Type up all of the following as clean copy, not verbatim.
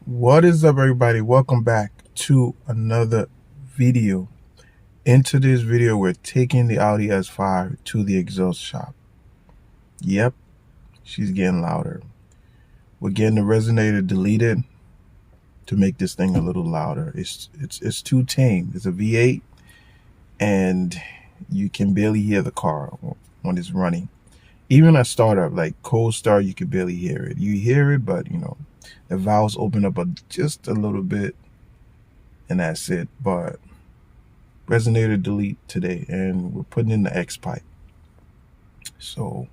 What is up, everybody? Welcome back to another video. In today's video, we're taking the Audi S5 to the exhaust shop. Yep, she's getting louder. We're getting the resonator deleted to make this thing a little louder. It's too tame. It's a V8 and you can barely hear the car when it's running. Even at startup, like cold start, you can barely hear it. You hear it, but you know, the valves open up just a little bit and that's it. But resonator delete today, and we're putting in the Xpipe. So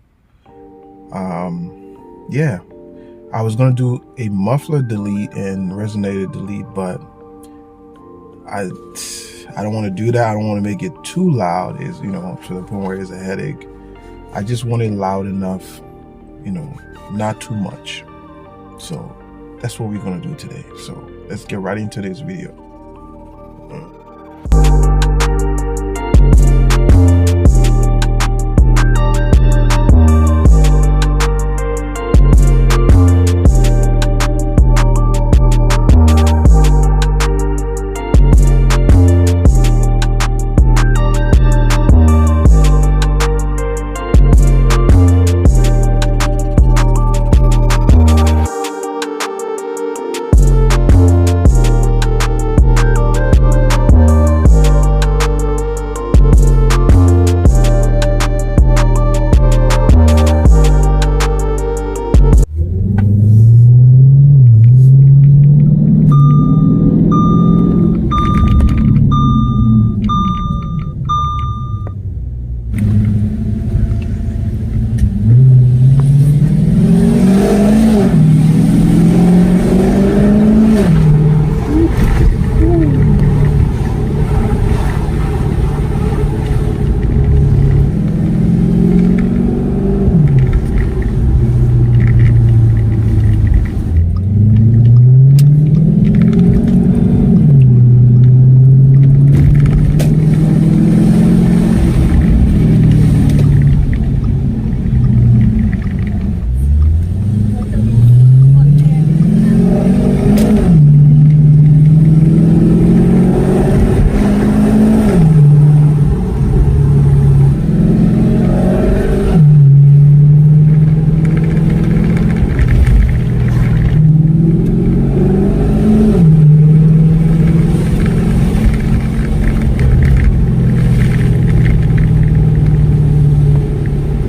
yeah, I was gonna do a muffler delete and resonator delete, but I don't want to do that. I don't want to make it too loud, is to the point where it's a headache. I just want it loud enough, not too much. So that's what we're going to do today. So let's get right into this video.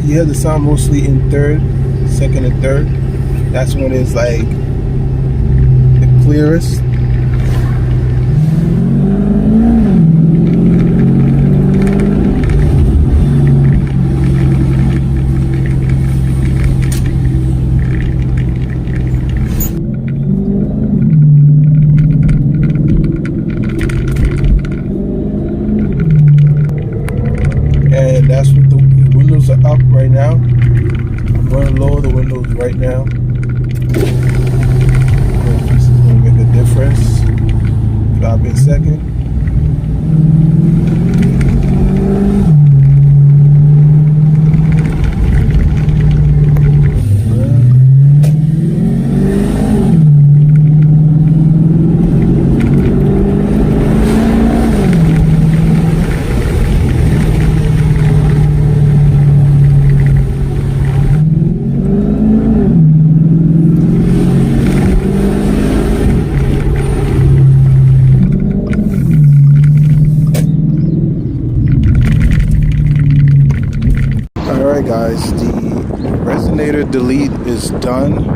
You hear the sound mostly in second and third. That's when it's like the clearest. And that's what the windows are up right now. I'm going to lower the windows right now. This is going to make a difference. Drop in second. Guys, the resonator delete is done.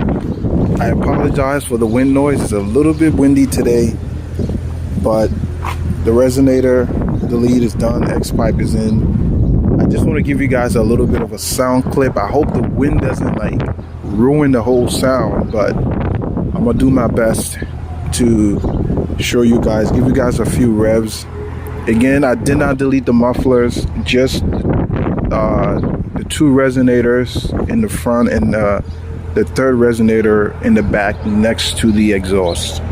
I apologize for the wind noise. It's a little bit windy today, but the resonator delete is done. Xpipe is in. I just want to give you guys a little bit of a sound clip. I hope the wind doesn't like ruin the whole sound, but I'm gonna do my best to show you guys, give you guys a few revs. Again, I did not delete the mufflers, just the two resonators in the front and the third resonator in the back next to the exhaust.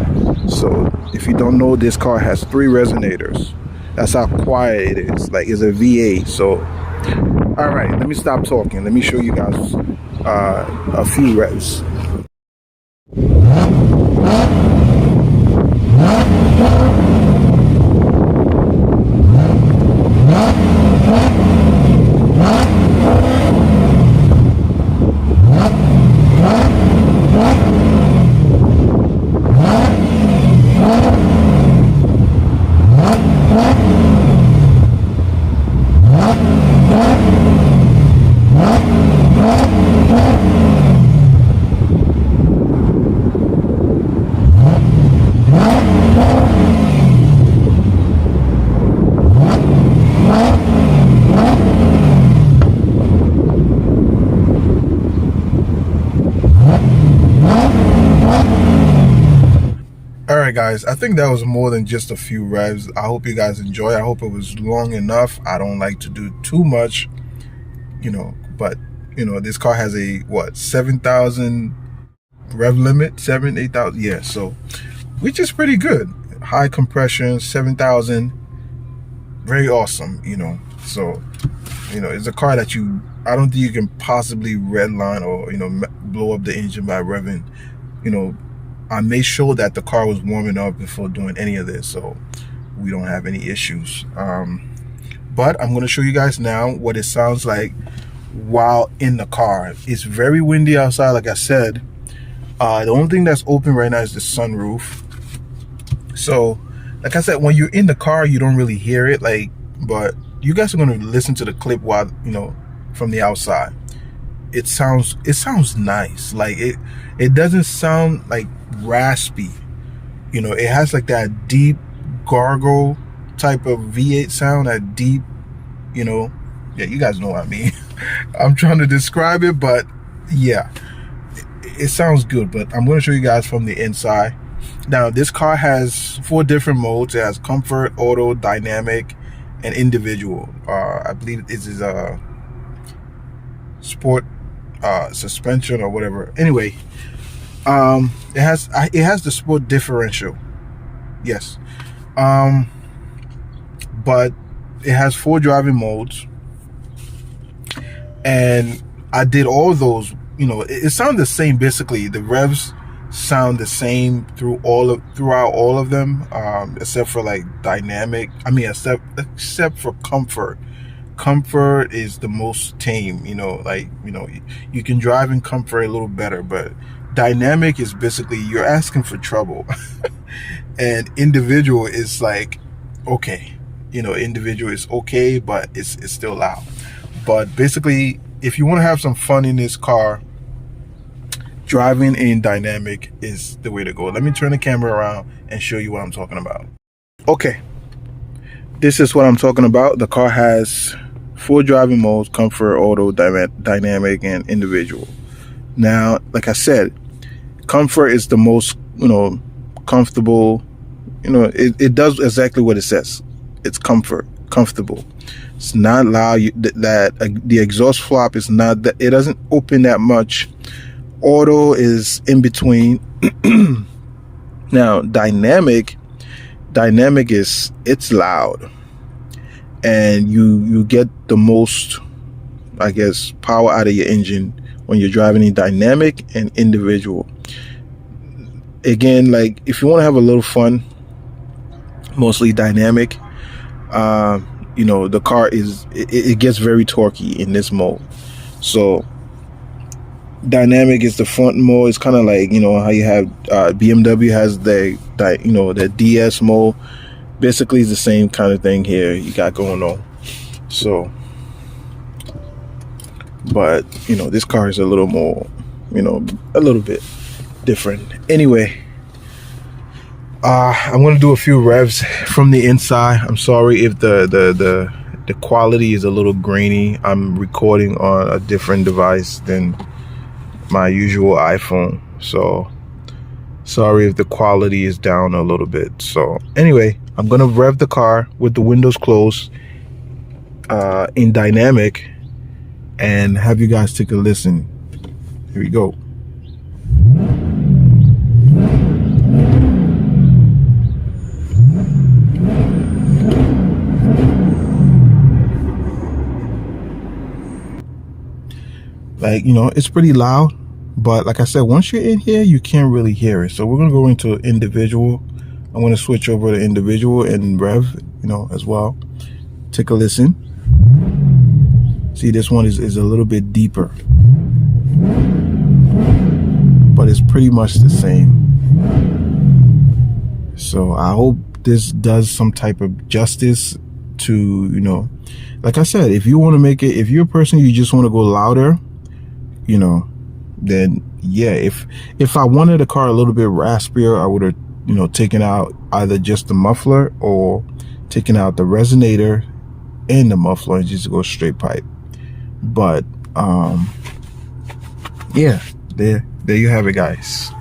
So if you don't know, this car has 3 resonators. That's how quiet it is. Like, it's a V8. So all right, let me stop talking. Let me show you guys a few revs. right, guys, I think that was more than just a few revs. I hope you guys enjoy. I hope it was long enough. I don't like to do too much, but this car has a 7,000 rev limit, 8,000, yeah, so which is pretty good. High compression, 7,000, very awesome. So it's a car that I don't think you can possibly redline or blow up the engine by revving. I made sure that the car was warming up before doing any of this, so we don't have any issues. But I'm going to show you guys now what it sounds like while in the car. It's very windy outside, like I said. The only thing that's open right now is the sunroof. So, like I said, when you're in the car, you don't really hear it. But you guys are going to listen to the clip while from the outside. It sounds nice. It doesn't sound like raspy. It has like that deep gargle type of V8 sound, that deep, yeah, you guys know what I mean. I'm trying to describe it, but yeah, it sounds good. But I'm going to show you guys from the inside. Now, this car has 4 different modes. It has comfort, auto, dynamic, and individual. I believe this is a sport suspension or whatever. Anyway, it has the sport differential, yes, but it has 4 driving modes, and I did all those. It sounds the same basically. The revs sound the same throughout all of them, except for dynamic. Except for comfort. Comfort is the most tame. You can drive in comfort a little better, but dynamic is basically you're asking for trouble. And individual is okay, individual is okay, but it's still loud. But basically, if you want to have some fun in this car, driving in dynamic is the way to go. Let me turn the camera around and show you what I'm talking about. Okay, this is what I'm talking about. The car has 4 driving modes: comfort, auto, dynamic, and individual. Now, like I said, comfort is the most comfortable. It does exactly what it says. It's comfortable. It's not loud. The exhaust flap is not that. It doesn't open that much. Auto is in between. Now, dynamic is, it's loud, and you get the most, I guess, power out of your engine when you're driving in dynamic and individual. Again, if you want to have a little fun, mostly dynamic. The car it gets very torquey in this mode. So dynamic is the front mode. It's kind of how you have BMW has the DS mode. Basically, it's the same kind of thing here you got going on. So, but this car is a little more, a little bit different. Anyway, I'm gonna do a few revs from the inside. I'm sorry if the quality is a little grainy. I'm recording on a different device than my usual iPhone, so sorry if the quality is down a little bit. So anyway, I'm gonna rev the car with the windows closed in dynamic and have you guys take a listen. Here we go. It's pretty loud, but like I said, once you're in here, you can't really hear it. So we're gonna go into individual. I'm gonna switch over to individual and rev, as well. Take a listen. See, this one is a little bit deeper, but it's pretty much the same. So I hope this does some type of justice to, like I said, if you want to make it, if you're a person you just want to go louder, then yeah, if I wanted a car a little bit raspier, I would have taken out either just the muffler or taken out the resonator and the muffler and just go straight pipe. But yeah, there you have it, guys.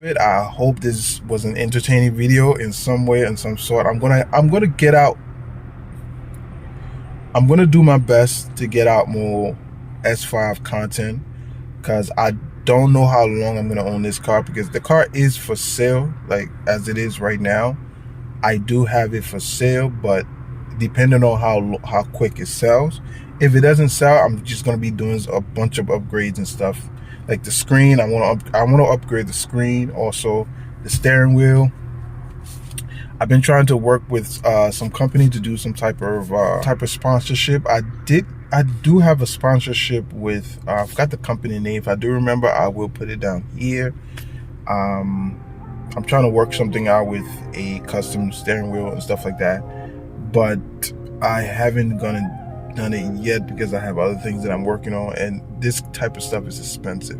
I hope this was an entertaining video in some way, in some sort. I'm gonna get out. I'm gonna do my best to get out more S5 content, because I don't know how long I'm gonna own this car, because the car is for sale, like as it is right now. I do have it for sale, but depending on how quick it sells, if it doesn't sell, I'm just gonna be doing a bunch of upgrades and stuff. Like the screen, I want to upgrade the screen, also the steering wheel. I've been trying to work with some company to do some type of sponsorship. I do have a sponsorship with I forgot the company name. If I do remember, I will put it down here. I'm trying to work something out with a custom steering wheel and stuff like that, but I haven't done it yet because I have other things that I'm working on, and this type of stuff is expensive.